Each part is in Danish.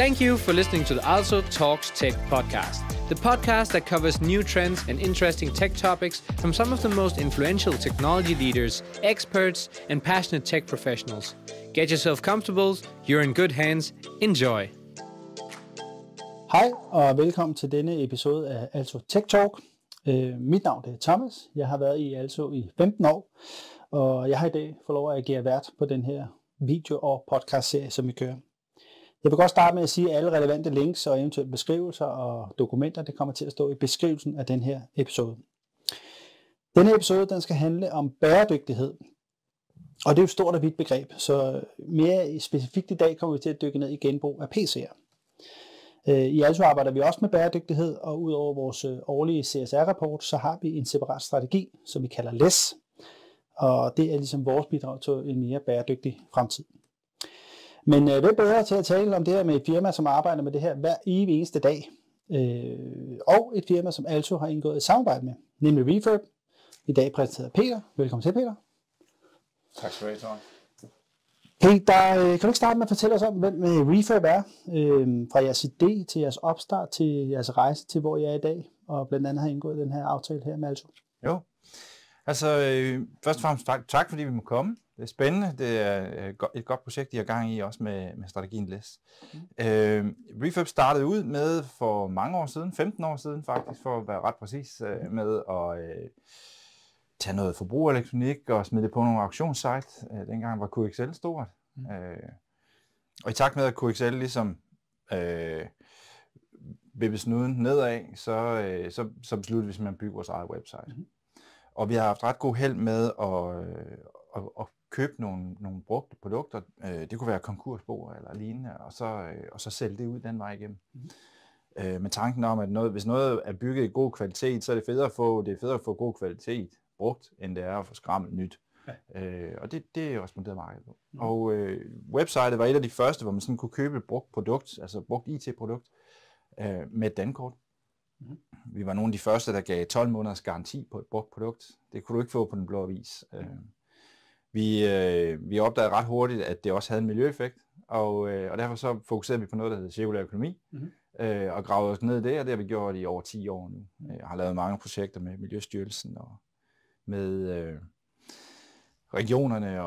Thank you for listening to the Also Talks Tech podcast, the podcast that covers new trends and interesting tech topics from some of the most influential technology leaders, experts, and passionate tech professionals. Get yourself comfortable, you're in good hands, enjoy. Hej og velkommen til denne episode af Also Tech Talk. Mit navn er Thomas, jeg har været i Also i 15 år, og jeg har i dag fået lov at agere vært på den her video- og podcast-serie, som vi kører. Jeg vil godt starte med at sige, at alle relevante links og eventuelle beskrivelser og dokumenter, det kommer til at stå i beskrivelsen af den her episode. Denne episode, den skal handle om bæredygtighed, og det er jo et stort og vidt begreb, så mere specifikt i dag kommer vi til at dykke ned i genbrug af PC'er. I Also arbejder vi også med bæredygtighed, og udover vores årlige CSR-rapport, så har vi en separat strategi, som vi kalder LESS, og det er ligesom vores bidrag til en mere bæredygtig fremtid. Men hvem er bedre til at tale om det her med et firma, som arbejder med det her hver eneste dag, og et firma, som Also har indgået et samarbejde med, nemlig Refurb. I dag præsenteret Peter. Velkommen til, Peter. Tak skal du have, Thomas. Peter, kan du ikke starte med at fortælle os om, hvem Refurb er? Fra jeres idé til jeres opstart, til jeres rejse til, hvor I er i dag, og blandt andet har indgået den her aftale her med Also. Jo, altså først og fremmest tak fordi vi må komme. Det er spændende. Det er et godt projekt, I har gang i, også med strategien LESS. Refurb startede ud med for mange år siden, 15 år siden faktisk, for at være ret præcis, med at tage noget forbrugerelektronik og smide det på nogle auktionssite. Dengang var QXL stort. Og i takt med, at QXL ligesom vippede snuden nedad, så besluttede vi simpelthen at bygge vores eget website. Og vi har haft ret god held med at købe nogle brugte produkter. Det kunne være konkursboer eller lignende, og så sælge det ud den vej igennem. Med tanken om, at hvis noget er bygget i god kvalitet, så er det federe at få god kvalitet brugt, end det er at få skrammet nyt. Ja. Og det responderede markedet på. Og websitet var et af de første, hvor man sådan kunne købe et brugt produkt, altså brugt IT-produkt, med et dankort. Vi var nogle af de første, der gav 12 måneders garanti på et brugt produkt. Det kunne du ikke få på den blå avis. Vi opdagede ret hurtigt, at det også havde en miljøeffekt, og derfor så fokuserede vi på noget, der hedder cirkulær økonomi, og gravede os ned i det, og det har vi gjort i over 10 år nu. Jeg har lavet mange projekter med Miljøstyrelsen og med regionerne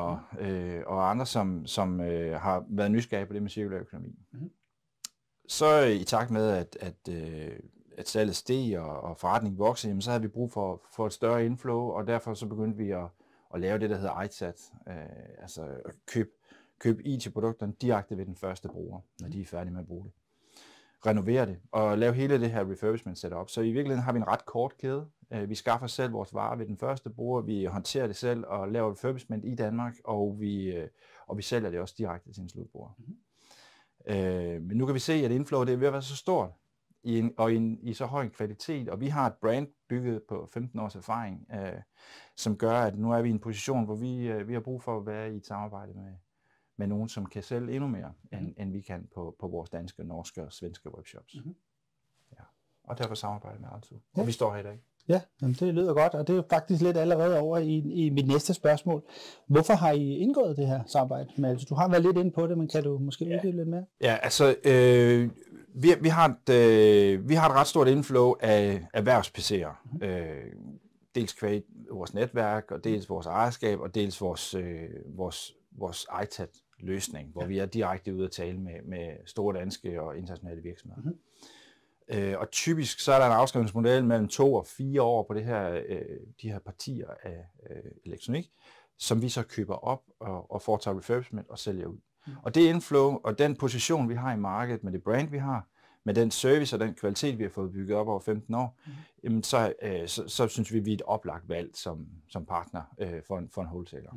og andre, som har været nysgerrige på det med cirkulær økonomi. Så i takt med, at salget steg og forretningen voksede, jamen, så havde vi brug for et større inflow, og derfor så begyndte vi at lave det, der hedder ITSAT, altså at købe IT-produkterne direkte ved den første bruger, når de er færdige med at bruge det. Renovere det og lave hele det her refurbishment setup. Så i virkeligheden har vi en ret kort kæde. Vi skaffer selv vores varer ved den første bruger, vi håndterer det selv og laver refurbishment i Danmark, og vi sælger det også direkte til en slutbruger. Men nu kan vi se, at inflow det er ved at være så stort, i så høj en kvalitet, og vi har et brand bygget på 15 års erfaring, som gør, at nu er vi i en position, hvor vi har brug for at være i et samarbejde med nogen, som kan sælge endnu mere, end vi kan på vores danske, norske og svenske webshops. Ja. Og derfor samarbejder med Also. Og vi står her i dag. Ja, det lyder godt, og det er jo faktisk lidt allerede over i mit næste spørgsmål. Hvorfor har I indgået det her samarbejde med Also? Du har været lidt inde på det, men kan du måske uddybe lidt mere? Ja, altså vi har et ret stort inflow af erhvervs-PC'er. Dels kvæg vores netværk, og dels vores ejerskab, og dels vores ITAT-løsning, hvor vi er direkte ude at tale med store danske og internationale virksomheder. Og typisk så er der en afskrivningsmodel mellem 2 og 4 år på de her partier af elektronik, som vi så køber op og foretager refurbishment og sælger ud. Og det inflow og den position, vi har i markedet med det brand, vi har, med den service og den kvalitet, vi har fået bygget op over 15 år, jamen så synes vi er et oplagt valg som partner for en wholesaler.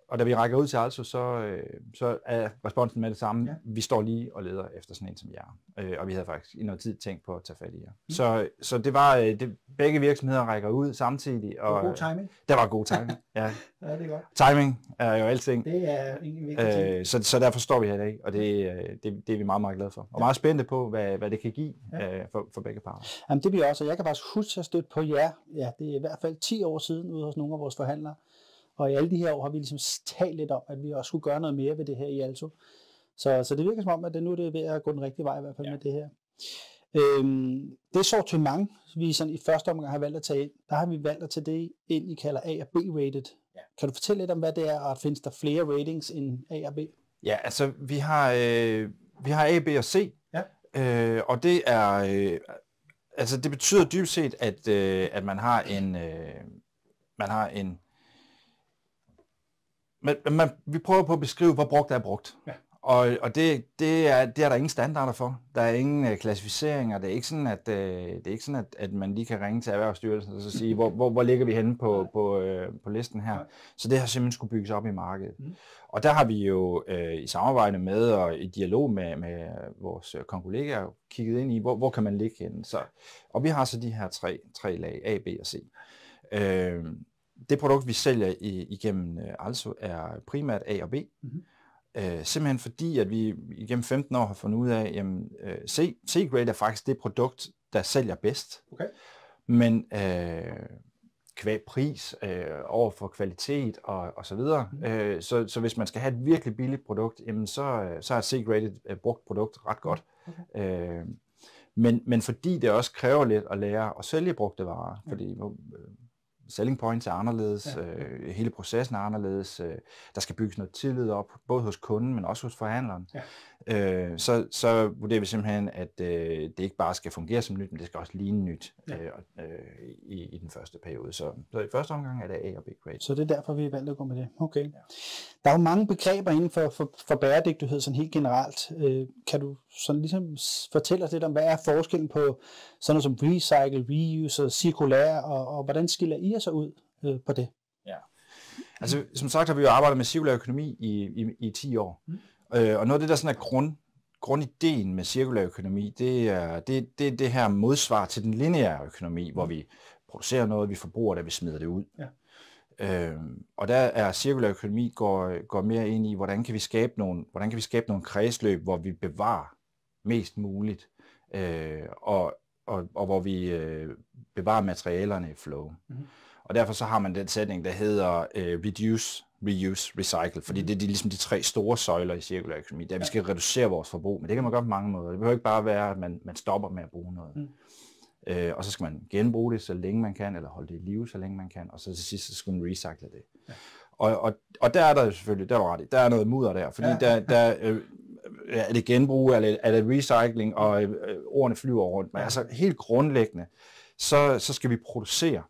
Og da vi rækker ud til Also, så er responsen med det samme. Ja. Vi står lige og leder efter sådan en som jer. Og vi havde faktisk i noget tid tænkt på at tage fat i jer. Så det var, begge virksomheder rækker ud samtidig. Og god timing. Der var god timing, ja. Ja, det er godt. Timing er jo alting. Det er egentlig vigtigt. Så derfor står vi her i dag, og det er vi meget, meget glade for. Og meget spændte på, hvad det kan give for begge parter. Jamen det bliver også, og jeg kan faktisk huske at støtte på jer. Ja, det er i hvert fald 10 år siden ude hos nogle af vores forhandlere. Og i alle de her år har vi ligesom talt lidt om, at vi også skulle gøre noget mere ved det her i Also. Så det virker som om, at nu er det ved at gå den rigtige vej i hvert fald med det her. Det sortiment, vi sådan i første omgang har valgt at tage ind, der har vi valgt at tage det ind, I kalder A og B-rated. Ja. Kan du fortælle lidt om, hvad det er, og findes der flere ratings end A og B? Ja, altså vi har A, B og C, og det er, altså det betyder dybt set, at man har en, vi prøver på at beskrive, hvor brugt er brugt. Ja. Og det er der ingen standarder for. Der er ingen klassificeringer. Det er ikke sådan, at man lige kan ringe til Erhvervsstyrelsen og så sige, hvor ligger vi henne på listen her. Så det har simpelthen skulle bygges op i markedet. Og der har vi jo i samarbejde med og i dialog med vores kollegaer kigget ind i, hvor kan man ligge henne. Og vi har så de her tre lag, A, B og C. Det produkt, vi sælger igennem altså er primært A og B. Simpelthen fordi, at vi igennem 15 år har fundet ud af, at C-grade er faktisk det produkt, der sælger bedst. Okay. Men kvæg pris over for kvalitet og så videre. Så hvis man skal have et virkelig billigt produkt, jamen så er et C-graded brugt produkt ret godt. Okay. Men fordi det også kræver lidt at lære at sælge brugte varer, fordi selling points er anderledes, hele processen er anderledes, der skal bygges noget tillid op, både hos kunden, men også hos forhandleren. Ja. Så vurderer vi simpelthen, at det ikke bare skal fungere som nyt, men det skal også ligne nyt i den første periode. Så i første omgang er det A og B grade. Så det er derfor, vi valgte at gå med det. Okay. Ja. Der er jo mange begreber inden for bæredygtighed sådan helt generelt. Kan du sådan ligesom fortælle os lidt om, hvad er forskellen på sådan noget som recycle, reuse og cirkulær, og hvordan skiller I jer så ud på det? Ja. Altså, som sagt har vi jo arbejdet med cirkulær økonomi i 10 år. Og noget af det, der sådan er grundideen med cirkulær økonomi, det er det her modsvar til den lineære økonomi, hvor vi producerer noget, vi forbruger det, vi smider det ud. Ja. Og der er cirkulær økonomi går mere ind i, hvordan kan vi skabe nogle kredsløb, hvor vi bevarer mest muligt, og hvor vi bevarer materialerne i flow. Og derfor så har man den sætning, der hedder reduce, reuse, recycle, fordi det er ligesom de 3 store søjler i cirkulær økonomi, der vi skal reducere vores forbrug, men det kan man gøre på mange måder. Det behøver ikke bare være, at man stopper med at bruge noget. Og så skal man genbruge det, så længe man kan, eller holde det i live, så længe man kan, og så til sidst, så skal man recycle det. Ja. Og der er der selvfølgelig, der er ret i, der er noget mudder der, fordi er det genbrug, eller er det recycling, og ordene flyver rundt. Men altså helt grundlæggende, så skal vi producere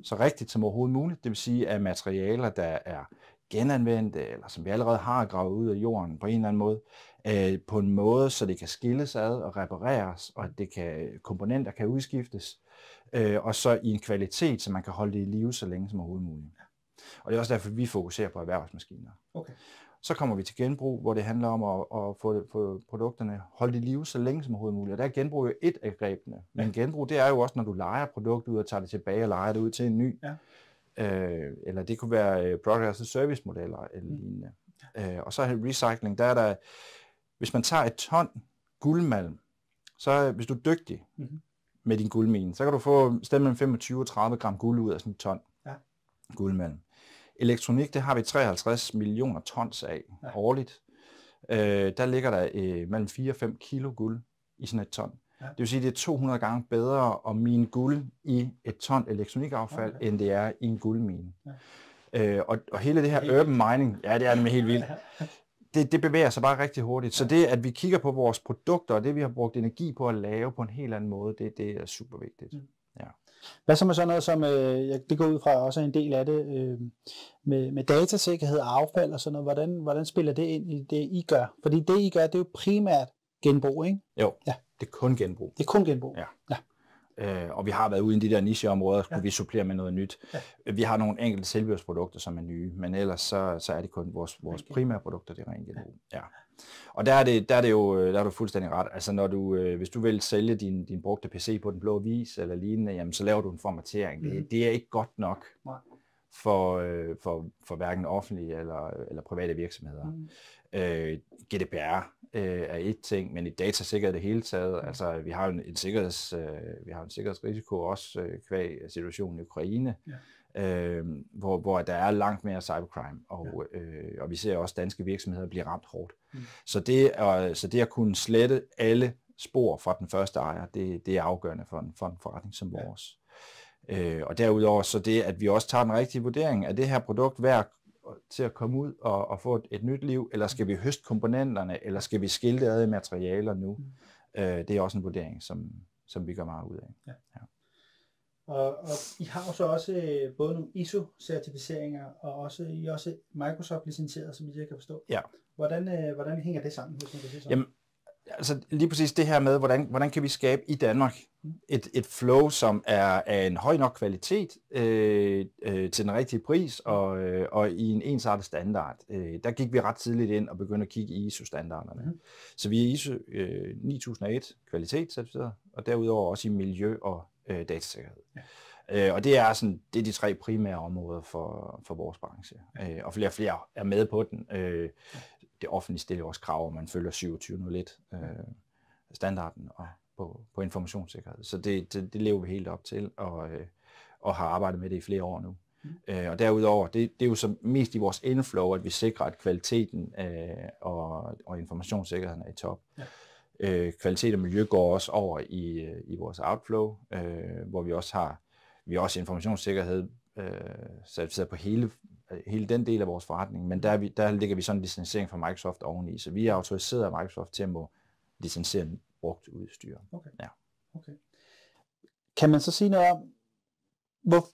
så rigtigt som overhovedet muligt. Det vil sige, at materialer, der er genanvendte, eller som vi allerede har gravet ud af jorden på en eller anden måde, på en måde, så det kan skilles ad og repareres, og at komponenter kan udskiftes, og så i en kvalitet, så man kan holde det i live så længe som overhovedet muligt. Og det er også derfor, vi fokuserer på erhvervsmaskiner. Okay. Så kommer vi til genbrug, hvor det handler om at få produkterne holdt i live så længe som overhovedet muligt. Og der er genbrug jo et af grebene. Men genbrug, det er jo også, når du lejer produktet ud og tager det tilbage og lejer det ud til en ny. Ja. Eller det kunne være product as service modeller eller lignende. Og så er recycling, der er der, hvis man tager et ton guldmalm, så hvis du er dygtig med din guldmine, så kan du få stedet mellem 25 og 30 gram guld ud af sådan et ton guldmalm. Elektronik, det har vi 53 millioner tons af årligt. Der ligger der mellem 4 og 5 kilo guld i sådan et ton. Ja. Det vil sige, at det er 200 gange bedre at mine guld i et ton elektronikaffald, end det er i en guldmine. Ja. Og hele det her urban mining, ja, det er nemlig helt vildt. Det bevæger sig bare rigtig hurtigt. Så det, at vi kigger på vores produkter, og det, vi har brugt energi på at lave på en helt anden måde, det er super vigtigt. Ja. Hvad så med sådan noget som, det går ud fra også en del af det, med datasikkerhed og affald og sådan noget, hvordan spiller det ind i det, I gør? Fordi det, I gør, det er jo primært genbrug, ikke? Jo, ja. Det er kun genbrug. Det er kun genbrug? Ja. Og vi har været ude i de der nicheområder, skulle vi supplere med noget nyt. Ja. Vi har nogle enkelte selvbehørsprodukter, som er nye, men ellers så er det kun vores primære produkter, det er rent genbrug. Ja. Og der er du fuldstændig ret. Altså hvis du vil sælge din brugte PC på Den Blå Avis eller lignende, jamen, så laver du en formatering. Det er ikke godt nok for hverken offentlige eller private virksomheder. GDPR er et ting, men i datasikkerhed det hele taget. Altså vi har jo en sikkerhedsrisiko også kvæg situationen i Ukraine. hvor der er langt mere cybercrime, og vi ser også danske virksomheder blive ramt hårdt. Så det at kunne slette alle spor fra den første ejer, det er afgørende for en forretning som vores. Og derudover så det, at vi også tager den rigtige vurdering, er det her produkt værd til at komme ud og få et nyt liv, eller skal vi høste komponenterne, eller skal vi skilte ad i materialer nu? Det er også en vurdering, som vi gør meget ud af. Ja. Og I har jo så også både nogle ISO-certificeringer, og I er også Microsoft-licenseret, som jeg kan forstå. Ja. Hvordan hænger det sammen? Hvis man kan sige sådan? Jamen, altså lige præcis det her med, hvordan kan vi skabe i Danmark et flow, som er af en høj nok kvalitet til den rigtige pris og i en ensartet standard. Der gik vi ret tidligt ind og begyndte at kigge i ISO-standarderne. Så vi er ISO 9001 kvalitetscertificeret, og derudover også i miljø og datasikkerhed. Og det er de tre primære områder for vores branche. Og flere er med på den. Det offentlige stiller også krav, at man følger 2701 standarden og på informationssikkerhed. Så det lever vi helt op til, og har arbejdet med det i flere år nu. Og derudover, det er jo så mest i vores inflow, at vi sikrer, at kvaliteten og informationssikkerheden er i top. Kvalitet og miljø går også over i vores outflow, hvor vi også har informationssikkerhed certificeret på hele den del af vores forretning, men der ligger vi sådan en licensering fra Microsoft oveni, så vi er autoriseret af Microsoft til at må licensere brugt udstyr. Okay. Ja. Okay. Kan man så sige noget om,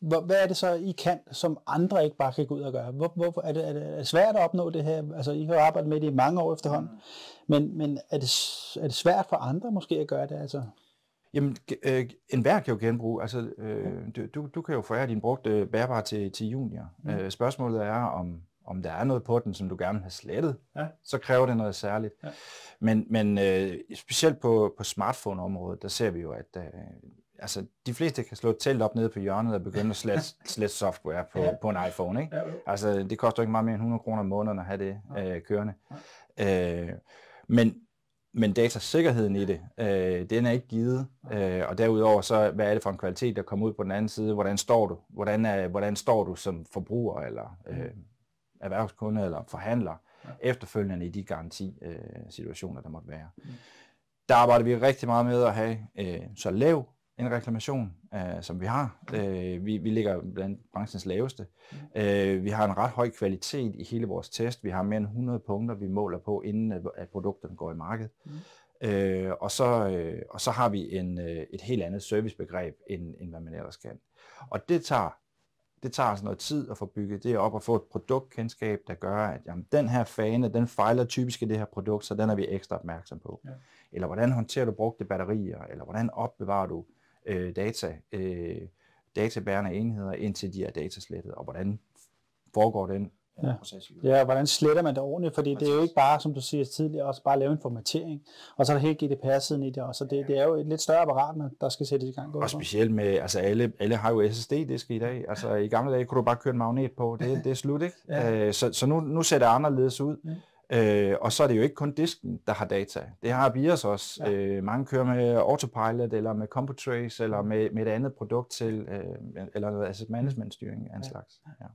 hvad er det så, I kan, som andre ikke bare kan gå ud og gøre? Hvorfor er det svært at opnå det her? Altså, I har jo arbejdet med det i mange år efterhånden, men er det svært for andre måske at gøre det? Altså? Jamen, enhver kan jo genbruge. Altså, du kan jo forære din brugte bærbar til junior. Spørgsmålet er, om der er noget på den, som du gerne vil have slettet. Ja. Så kræver det noget særligt. Ja. Men specielt på smartphone-området, der ser vi jo, at altså, de fleste kan slå et telt op nede på hjørnet og begynde at slette software på en iPhone. Ikke? Ja. Altså, det koster ikke meget mere end 100 kroner om måneden at have det kørende. Men datasikkerheden i det, den er ikke givet. Og derudover så, hvad er det for en kvalitet, der kommer ud på den anden side? Hvordan står du? Hvordan står du som forbruger, eller erhvervskunde, eller forhandler, efterfølgende i de garantisituationer, der måtte være? Der arbejder vi rigtig meget med at have så lav en reklamation, som vi har. Vi ligger blandt branchens laveste. Vi har en ret høj kvalitet i hele vores test. Vi har mere end 100 punkter, vi måler på, inden at produkterne går i markedet. Og så har vi et helt andet servicebegreb, end hvad man ellers kan. Og det tager altså noget tid at få bygget det op og få et produktkendskab, der gør, at jamen, den her fane, den fejler typisk i det her produkt, så den er vi ekstra opmærksom på. Ja. Eller hvordan håndterer du brugte batterier, eller hvordan opbevarer du databærende enheder indtil de er dataslettet, og hvordan foregår den proces? Ja, hvordan sletter man det ordentligt, fordi det er jo ikke bare, som du siger tidligere, også bare at lave en formatering, og så er der helt GDPR-siden i det også, så det er jo et lidt større apparat, der skal sættes i gang. Og specielt med, altså alle har jo SSD-disk i dag, altså i gamle dage kunne du bare køre en magnet på, det er slut, ikke? Ja. Så nu ser det anderledes ud. Ja. Og så er det jo ikke kun disken, der har data. Det har BIOS også. Ja. Mange kører med Autopilot, eller med CompuTrace, eller med et andet produkt til, eller noget asset management-styring af en slags. Ja.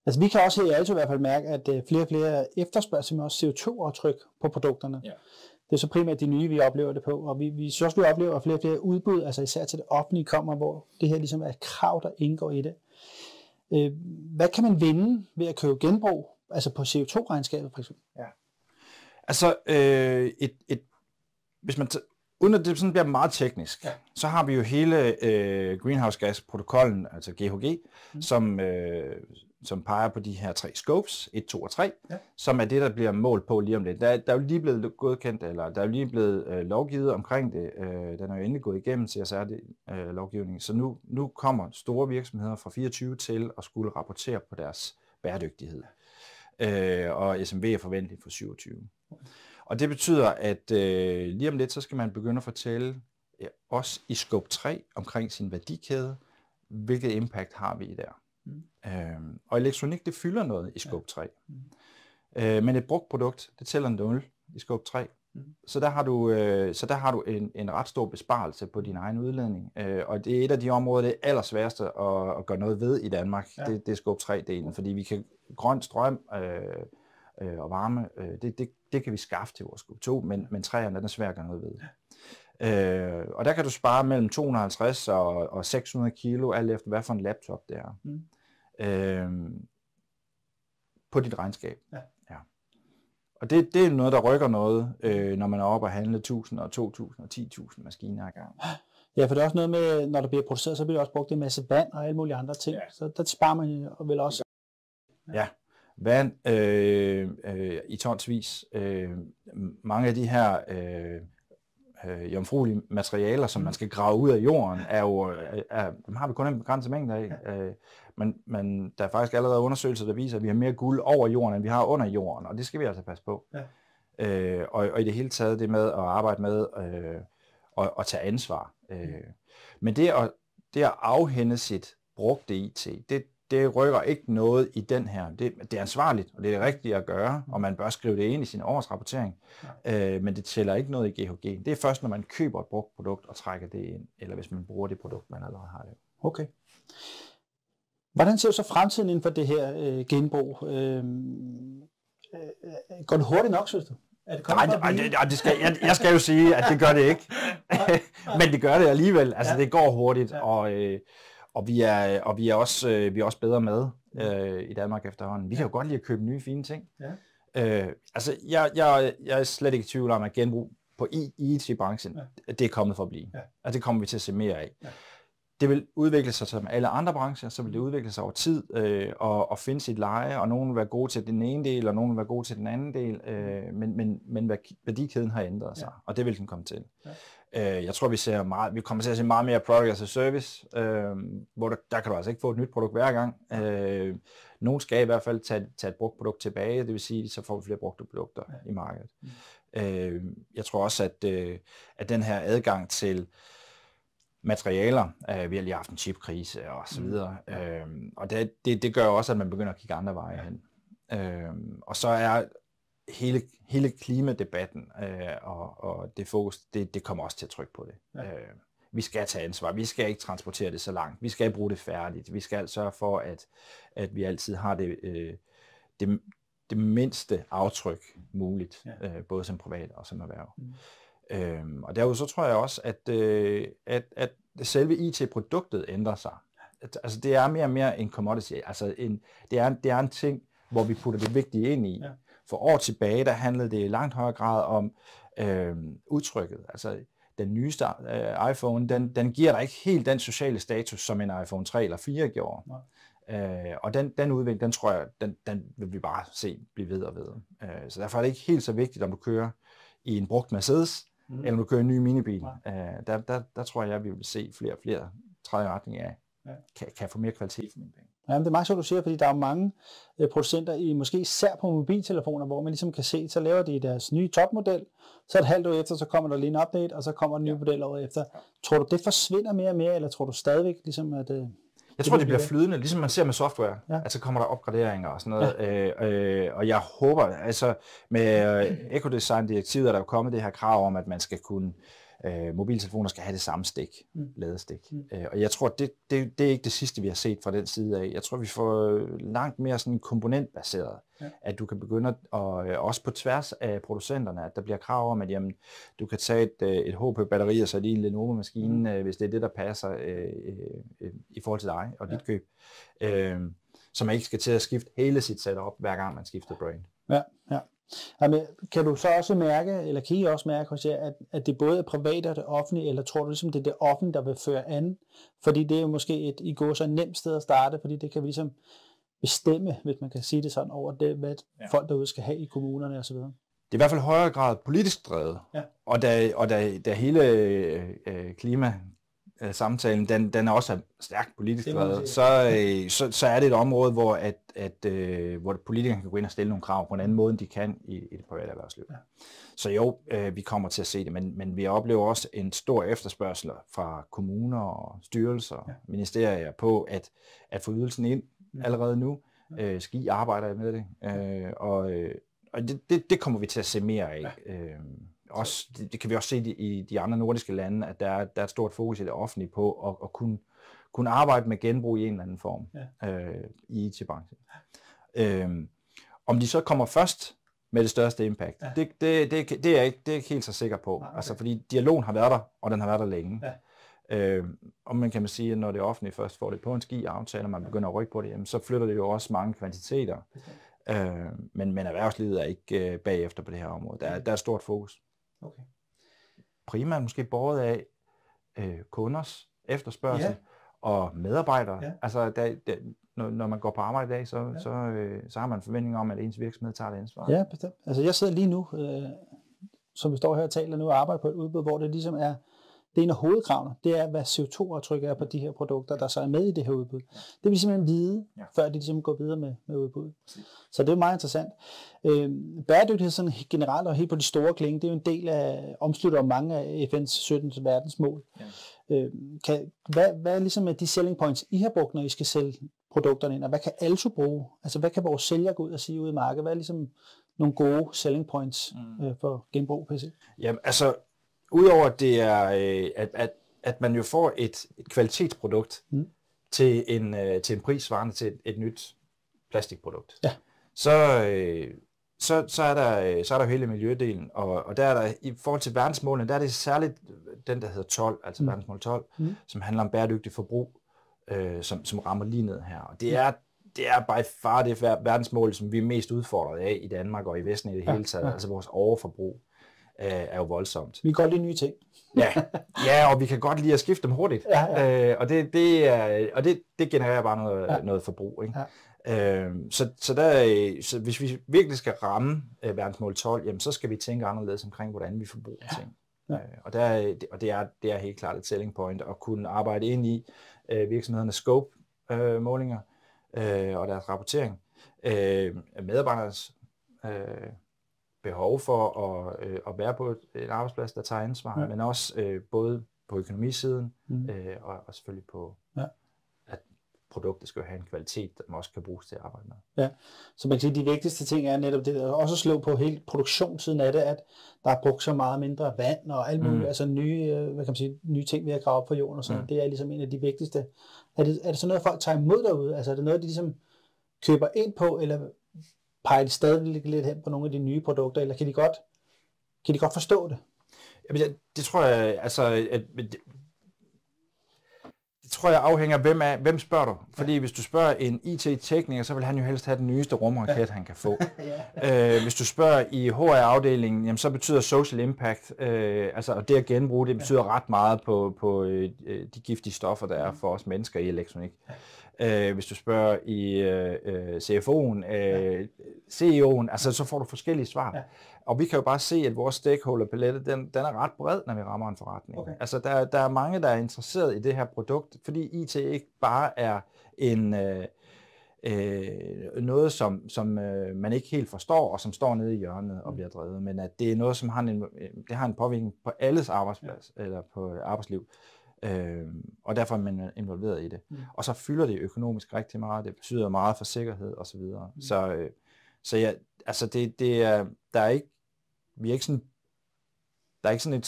Altså vi kan også her i Alto i hvert fald mærke, at flere og flere efterspørger simpelthen også CO2-aftryk på produkterne. Ja. Det er så primært de nye, vi oplever det på, og vi synes også, vi oplever, at flere og flere udbud, altså især til det offentlige kommer, hvor det her ligesom er et krav, der indgår i det. Hvad kan man vinde ved at købe genbrug? Altså på CO2-regnskabet for eksempel? Ja. Altså, hvis man uden at det sådan bliver meget teknisk, så har vi jo hele greenhouse gas-protokollen, altså GHG, som peger på de her 3 scopes, 1, 2 og 3, som er det, der bliver målt på lige om lidt. Der er jo lige blevet godkendt, eller der er jo lige blevet lovgivet omkring det. Den er jo endelig gået igennem CSR-lovgivningen, så nu kommer store virksomheder fra 24 til at skulle rapportere på deres bæredygtighed. Og SMV er forventelig for 27. Og det betyder, at lige om lidt, så skal man begynde at fortælle også i scope 3 omkring sin værdikæde, hvilket impact har vi der. Og elektronik, det fylder noget i scope 3. Men et brugt produkt, det tæller 0 i scope 3. Så der har du en ret stor besparelse på din egen udledning. Og det er et af de områder, det er allersværeste at gøre noget ved i Danmark. Ja. Det er Scope 3-delen, fordi vi kan grøn strøm og varme, det kan vi skaffe til vores Scope 2, men træerne, den er svært at gøre noget ved. Ja. Og der kan du spare mellem 250 og 600 kilo, alt efter hvad for en laptop det er. På dit regnskab. Ja. Ja. Og det er noget, der rykker noget, når man er oppe og handle 1000 og 2000 og 10.000 maskiner ad gang. Ja, for det er også noget med, når der bliver produceret, så bliver der også brugt en masse vand og alle mulige andre ting. Ja. Så der sparer man vel også. Ja, vand i tonsvis. Mange af de her jomfruelige materialer, som man skal grave ud af jorden, dem har vi kun en begrænset mængde af. Men der er faktisk allerede undersøgelser, der viser, at vi har mere guld over jorden, end vi har under jorden, og det skal vi altså passe på. Ja. Og i det hele taget det med at arbejde med at tage ansvar. Men det at afhænde sit brugte IT, det rykker ikke noget i den her. Det er ansvarligt, og det er det rigtige at gøre, og man bør skrive det ind i sin årsrapportering, men det tæller ikke noget i GHG. Det er først, når man køber et brugt produkt og trækker det ind, eller hvis man bruger det produkt, man allerede har det. Okay. Hvordan ser du så fremtiden inden for det her genbrug? Går det hurtigt nok, synes du? Jeg skal jo sige, at det gør det ikke. Men det gør det alligevel. Altså, det går hurtigt, og vi er også bedre med i Danmark efterhånden. Vi kan jo godt lide at købe nye, fine ting. Ja. Jeg er slet ikke i tvivl om, at genbrug på IT-branchen, det er kommet for at blive. Ja. Og det kommer vi til at se mere af. Ja. Det vil udvikle sig som alle andre brancher, så vil det udvikle sig over tid og finde sit leje, og nogen vil være gode til den ene del, og nogen vil være gode til den anden del, men værdikæden har ændret sig, og det vil den komme til. Ja. Jeg tror, vi kommer til at se meget mere product as a service, hvor der kan du altså ikke få et nyt produkt hver gang. Nogen skal i hvert fald tage et brugt produkt tilbage, det vil sige, så får vi flere brugte produkter i markedet. Jeg tror også, at den her adgang til materialer, vi har lige haft en chipkrise og så videre, og det gør også, at man begynder at kigge andre veje hen. Og så er hele klimadebatten og det fokus, det kommer også til at trykke på det. Ja. Vi skal tage ansvar, vi skal ikke transportere det så langt, vi skal bruge det færdigt, vi skal sørge for, at vi altid har det mindste aftryk muligt, både som privat og som erhverv. Og derudover så tror jeg også, at selve IT-produktet ændrer sig. Altså det er mere og mere en commodity. Altså det er en ting, hvor vi putter det vigtige ind i. Ja. For år tilbage, der handlede det i langt højere grad om udtrykket. Altså den nyeste iPhone, den giver dig ikke helt den sociale status, som en iPhone 3 eller 4 gjorde. Og den udvikling, den tror jeg, den vil vi bare se blive ved og ved. Så derfor er det ikke helt så vigtigt, om du kører i en brugt Mercedes, eller om du kører en ny minibil. Der tror jeg, vi vil se flere og flere træde i retning af, kan få mere kvalitet for mine penge. Ja, det er meget sjovt, du siger, fordi der er jo mange producenter, måske især på mobiltelefoner, hvor man ligesom kan se, så laver de deres nye topmodel, så et halvt år efter, så kommer der lige en update, og så kommer den nye model året efter. Tror du, det forsvinder mere og mere, eller tror du stadigvæk, ligesom at... Jeg tror, det bliver flydende, ligesom man ser med software. Ja. Altså kommer der opgraderinger og sådan noget. Og jeg håber, altså med Ecodesign-direktivet er der jo kommet det her krav om, at man skal kunne, mobiltelefoner skal have det samme stik, ladestik. Og jeg tror, det er ikke det sidste, vi har set fra den side af. Jeg tror, vi får langt mere sådan komponentbaseret. At du kan begynde at, også på tværs af producenterne, at der bliver krav om, at jamen, du kan tage et HP-batteri og så lige en Lenovo-maskine, hvis det er det, der passer i forhold til dig og dit køb. Så man ikke skal til at skifte hele sit setup, hver gang man skifter brand. Ja. Jamen, kan du så også mærke, eller kan I også mærke hos jer, at det både er private og det offentlige, eller tror du ligesom, det er det offentlige, der vil føre an? Fordi det er jo måske i går så nemt sted at starte, fordi det kan vi ligesom bestemme, hvis man kan sige det sådan, over det, hvad folk derude skal have i kommunerne osv. Det er i hvert fald højere grad politisk drevet, og da hele klimasamtalen, den er også stærkt politisk drevet, så er det et område, hvor politikerne kan gå ind og stille nogle krav på en anden måde, end de kan i det private erhvervsliv. Ja. Så jo, vi kommer til at se det, men vi oplever også en stor efterspørgsel fra kommuner og styrelser, ministerier på at få ydelsen ind allerede nu. Ski arbejder med det, og det kommer vi til at se mere af. også, det kan vi også se i de andre nordiske lande, at der er et stort fokus i det offentlige på at kunne arbejde med genbrug i en eller anden form i IT-branchen. Om de så kommer først med det største impact, det er jeg ikke helt så sikker på. Okay. Altså, fordi dialogen har været der, og den har været der længe. Ja. Og man kan sige, at når det offentlige først får det på en ski-aftale, og man begynder at rykke på det, jamen, så flytter det jo også mange kvantiteter. Men erhvervslivet er ikke bagefter på det her område. Der er et stort fokus. Okay. Primært måske båret af kunders efterspørgsel og medarbejdere. Ja. Altså, når man går på arbejde i dag, så har man en forventning om, at ens virksomhed tager det ansvar. Ja, bestemt. Altså, jeg sidder lige nu, som vi står her og taler nu, og arbejder på et udbud, hvor det ligesom er, det er en af hovedkravene, det er, hvad CO2-aftryk er på de her produkter, der så er med i det her udbud. Det vil vi simpelthen vide, før de ligesom går videre med udbuddet. Så det er meget interessant. Bæredygtighed sådan generelt og helt på de store klinge, det er jo en del af omslutter mange af FN's 17 verdensmål. Ja. Hvad er ligesom de selling points, I har brugt, når I skal sælge produkterne ind, og hvad kan Alto bruge? Altså, hvad kan vores sælger gå ud og sige ude i markedet? Hvad er ligesom nogle gode selling points for genbrug PC? Jamen, altså, udover at det er, at man jo får et kvalitetsprodukt til en pris svarende til et nyt plastikprodukt, så er der jo hele miljødelen, og der er der, i forhold til verdensmålene, der er det særligt den, der hedder 12, altså verdensmål 12, som handler om bæredygtig forbrug, som rammer lige ned her. Og det er by far det verdensmål, som vi er mest udfordret af i Danmark og i Vesten i det hele taget, altså vores overforbrug er jo voldsomt. Vi kan godt lide nye ting. Ja, og vi kan godt lide at skifte dem hurtigt. Og det genererer bare noget forbrug. Ikke? Ja. Så hvis vi virkelig skal ramme verdensmål 12, jamen, så skal vi tænke anderledes omkring, hvordan vi forbruger ting. Ja. Og det er helt klart et selling point at kunne arbejde ind i virksomhedernes scope-målinger og deres rapportering. Medarbejdernes behov for at være på en arbejdsplads, der tager ansvar, men også både på økonomisiden og selvfølgelig på, at produktet skal have en kvalitet, der også kan bruges til at arbejde med. Ja, så man kan sige, at de vigtigste ting er netop det, også at slå på hele produktionssiden af det, at der er brugt så meget mindre vand og alt muligt, altså nye ting, vi har gravet op på jorden og sådan. Det er ligesom en af de vigtigste. Er det så noget, folk tager imod derude? Altså er det noget, de ligesom køber ind på, eller peger de stadig lidt hen på nogle af de nye produkter, eller kan de godt forstå det? Jamen, det tror jeg, altså, det tror jeg afhænger af, hvem spørger du? Fordi hvis du spørger en IT-tekniker, så vil han jo helst have den nyeste rumraket, han kan få. Hvis du spørger i HR-afdelingen, jamen, så betyder social impact, altså det at genbruge, det betyder ret meget på de giftige stoffer, der er for os mennesker i elektronik. Hvis du spørger i CFO'en, CEO'en, altså så får du forskellige svar. Ja. Og vi kan jo bare se, at vores stakeholder-palette, den er ret bred, når vi rammer en forretning. Okay. Altså der er mange, der er interesseret i det her produkt, fordi IT ikke bare er noget, som man ikke helt forstår, og som står nede i hjørnet og bliver drevet, men at det er noget, som har en påvirkning på alles arbejdsplads, eller på arbejdsliv. Og derfor er man involveret i det. Og så fylder det økonomisk rigtig meget. Det betyder meget for sikkerhed og så videre. Så ja, altså det er der er ikke vi er ikke sådan der er ikke sådan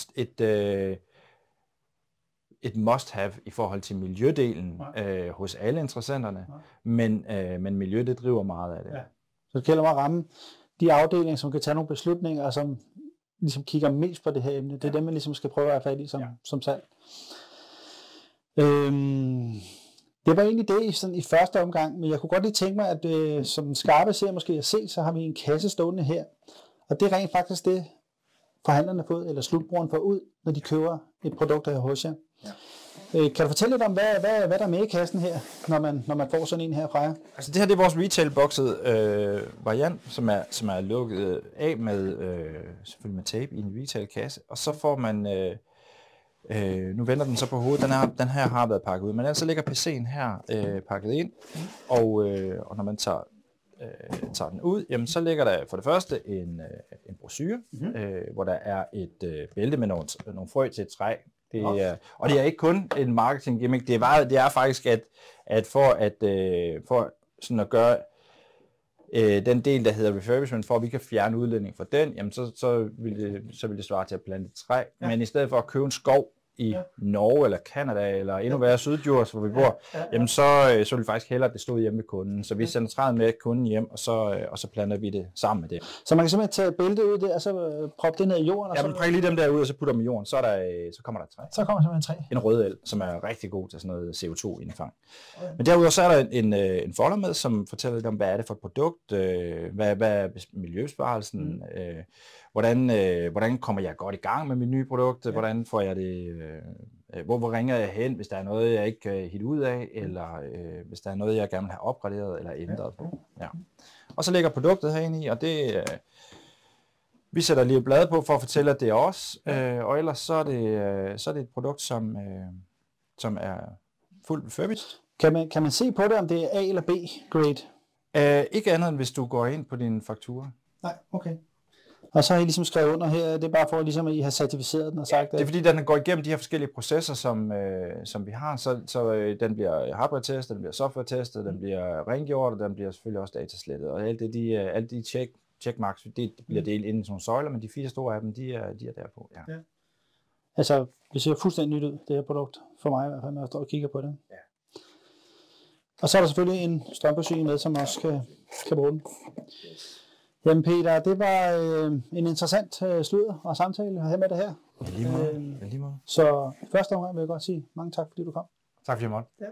et must have i forhold til miljødelen hos alle interessenterne, men miljø, det driver meget af det. Ja. Så det gælder om at ramme de afdelinger, som kan tage nogle beslutninger, og som ligesom kigger mest på det her emne. Det er dem, man ligesom skal prøve at have fat i som salg. Det var egentlig det sådan i første omgang, men jeg kunne godt lige tænke mig, at som den skarpe ser måske at se, så har vi en kasse stående her, og det er rent faktisk det, forhandlerne får ud, eller slutbrugeren får ud, når de køber et produkt her hos jer. Ja. Kan du fortælle lidt om, hvad der er med i kassen her, når man får sådan en her fra jer? Altså det her, det er vores retail-boxede variant, som er lukket af med, selvfølgelig med tape i en retail-kasse, og så får man... nu vender den så på hovedet. Den her har været pakket ud, men ellers så ligger PC'en her pakket ind, og når man tager den ud, jamen så ligger der for det første en brochure, hvor der er et bælte med nogle frø til et træ. Og det er ikke kun en marketing gimmick, det er faktisk at for sådan at gøre den del, der hedder refurbishment, for at vi kan fjerne udledning fra den, jamen så vil det svare til at plante et træ. Ja. Men i stedet for at købe en skov i Norge eller Canada eller endnu værre Syddjurs, hvor vi bor, jamen så vil vi faktisk hellere, at det stod hjemme ved kunden. Så vi sender træet med kunden hjem, og så planter vi det sammen med det. Så man kan simpelthen tage bæltet ud der, og så proppe det ned i jorden? Ja, men prikke lige dem der ud, og så putter dem i jorden, så kommer der et træ. Så kommer simpelthen et træ. En rødel, som er rigtig god til sådan noget CO2-indfang. Men derudover så er der en folder med, som fortæller lidt om, hvad er det for et produkt, hvad er miljøbesparelsen, hvordan kommer jeg godt i gang med mit nye produkt, hvordan får jeg det, hvor ringer jeg hen, hvis der er noget, jeg ikke kan hitte ud af, eller hvis der er noget, jeg gerne vil have opgraderet eller ændret på. Ja. Og så lægger produktet herinde i, og det vi sætter lige et blad på for at fortælle, at det er os, og ellers så er det et produkt, som er fuldt refurbished. Kan man se på det, om det er A eller B grade? Ikke andet end hvis du går ind på din faktura. Nej, okay. Og så har I ligesom skrevet under her, det er bare for ligesom, at I har certificeret den og sagt det er fordi, den går igennem de her forskellige processer, som vi har, så den bliver hardware-testet, den bliver software-testet, den bliver rengjort, og den bliver selvfølgelig også dataslettet. Og alle de checkmarks, det bliver delt ind i sådan nogle søjler, men de 4 store af dem, de er derpå. Ja. Altså, det ser fuldstændig nyt ud, det her produkt, for mig i hvert fald, når jeg står og kigger på det. Ja. Og så er der selvfølgelig en strømforsyning med, som også kan bruge den. Jamen Peter, det var en interessant sludder og samtale at have med det her. Lige måde. Så første omgang vil jeg godt sige mange tak, fordi du kom. Tak fordi jeg måtte. Ja.